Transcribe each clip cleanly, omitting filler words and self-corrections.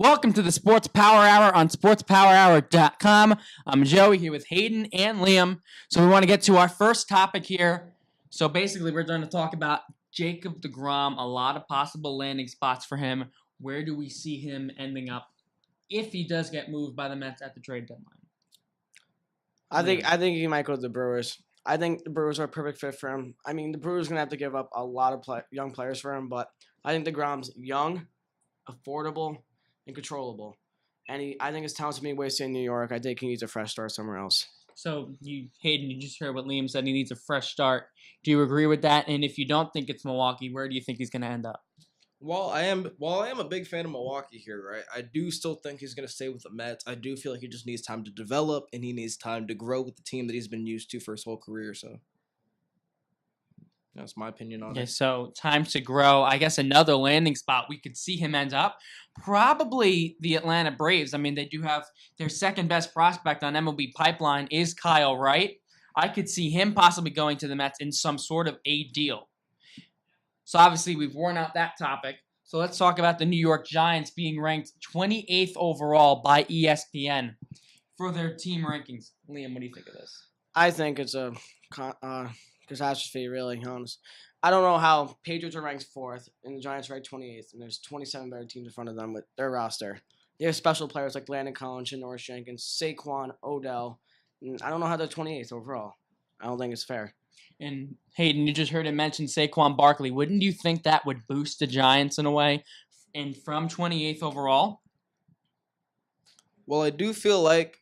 Welcome to the Sports Power Hour on sportspowerhour.com. I'm Joey here with Hayden and Liam. So we want to get to our first topic here. So basically we're going to talk about Jacob deGrom, a lot of possible landing spots for him. Where do we see him ending up if he does get moved by the Mets at the trade deadline? I think he might go to the Brewers. I think the Brewers are a perfect fit for him. I mean, the Brewers are going to have to give up a lot of young players for him, but I think deGrom's young, affordable, and controllable. And I think his talent's being wasted in New York. I think he needs a fresh start somewhere else. So, Hayden, you just heard what Liam said. He needs a fresh start. Do you agree with that? And if you don't think it's Milwaukee, where do you think he's going to end up? While I am a big fan of Milwaukee here, right? I do still think he's going to stay with the Mets. I do feel like he just needs time to develop and he needs time to grow with the team that he's been used to for his whole career. So that's my opinion on it. Okay, so time to grow. I guess another landing spot we could see him end up, probably the Atlanta Braves. I mean, they do have their second best prospect on MLB Pipeline is Kyle Wright. I could see him possibly going to the Mets in some sort of a deal. So obviously we've worn out that topic. So let's talk about the New York Giants being ranked 28th overall by ESPN for their team rankings. Liam, what do you think of this? I think it's a catastrophe, really, honest. I don't know how Patriots are ranked 4th and the Giants are ranked 28th, and there's 27 better teams in front of them with their roster. They have special players like Landon Collins, Norris Jenkins, Saquon, Odell. And I don't know how they're 28th overall. I don't think it's fair. And Hayden, you just heard him mention Saquon Barkley. Wouldn't you think that would boost the Giants in a way, and from 28th overall? Well, I do feel like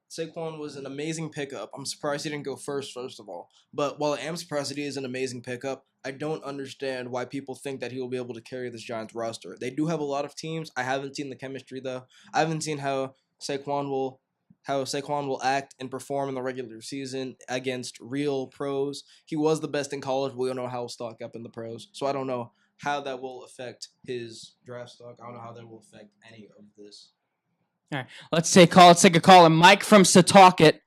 Saquon was an amazing pickup. I'm surprised he didn't go first of all. But while I am surprised that he is an amazing pickup, I don't understand why people think that he will be able to carry this Giants roster. They do have a lot of teams. I haven't seen the chemistry, though. I haven't seen how Saquon will act and perform in the regular season against real pros. He was the best in college. We don't know how he'll stock up in the pros. So I don't know how that will affect his draft stock. I don't know how that will affect any of this. All right, let's take a call. And Mike from Setauket.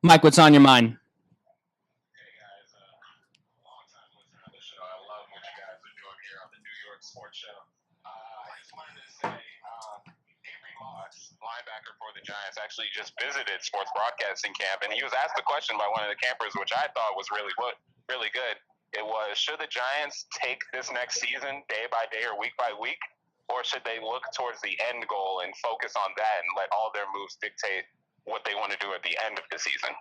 Mike, what's on your mind? Hey guys, long-time listener of the show. I love what you guys are doing here on the New York Sports Show. I just wanted to say, Avery Moss, linebacker for the Giants, actually just visited sports broadcasting camp, and he was asked a question by one of the campers, which I thought was really good. It was, should the Giants take this next season day by day or week by week? Or should they look towards the end goal and focus on that and let all their moves dictate what they want to do at the end of the season?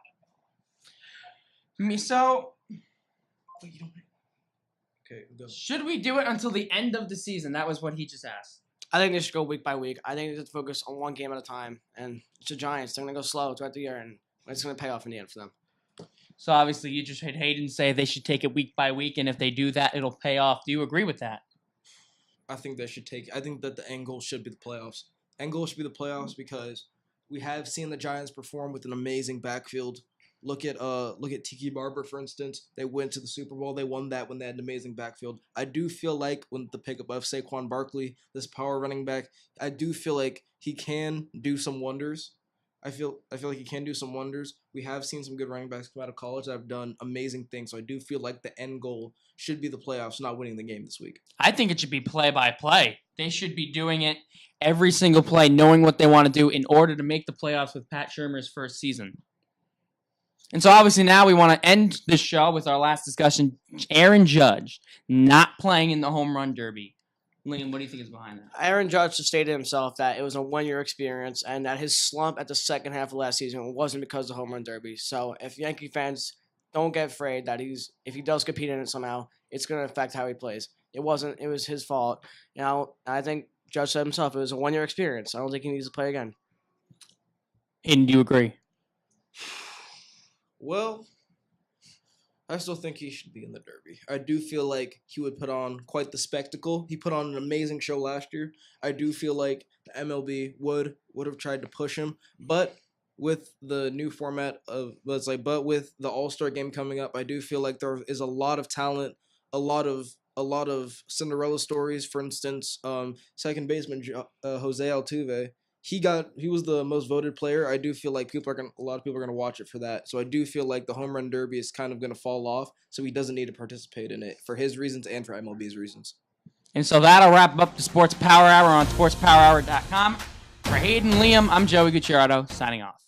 Should we do it until the end of the season? That was what he just asked. I think they should go week by week. I think they should focus on one game at a time. And it's the Giants. They're going to go slow throughout the year, and it's going to pay off in the end for them. So obviously you just heard Hayden say they should take it week by week, and if they do that, it'll pay off. Do you agree with that? I think that the end goal should be the playoffs. End goal should be the playoffs because we have seen the Giants perform with an amazing backfield. Look at Tiki Barber, for instance. They went to the Super Bowl. They won that when they had an amazing backfield. I do feel like with the pickup of Saquon Barkley, this power running back, I do feel like he can do some wonders. I feel like he can do some wonders. We have seen some good running backs come out of college that have done amazing things. So I do feel like the end goal should be the playoffs, not winning the game this week. I think it should be play by play. They should be doing it every single play, knowing what they want to do in order to make the playoffs with Pat Shurmur's first season. And so obviously now we want to end this show with our last discussion. Aaron Judge not playing in the home run derby. Liam, what do you think is behind that? Aaron Judge stated himself that it was a one-year experience and that his slump at the second half of last season wasn't because of the home run derby. So if Yankee fans don't get afraid that if he does compete in it somehow, it's going to affect how he plays. It was his fault. I think Judge said himself it was a one-year experience. I don't think he needs to play again. And do you agree? Well, I still think he should be in the Derby. I do feel like he would put on quite the spectacle. He put on an amazing show last year. I do feel like the MLB would have tried to push him, but with the new format but with the All-Star game coming up, I do feel like there is a lot of talent, a lot of Cinderella stories. For instance, second baseman Jose Altuve. He was the most voted player. I do feel like a lot of people are gonna watch it for that. So I do feel like the home run derby is kind of gonna fall off. So he doesn't need to participate in it for his reasons and for MLB's reasons. And so that'll wrap up the Sports Power Hour on sportspowerhour.com. For Hayden, Liam, I'm Joey Gutierrez signing off.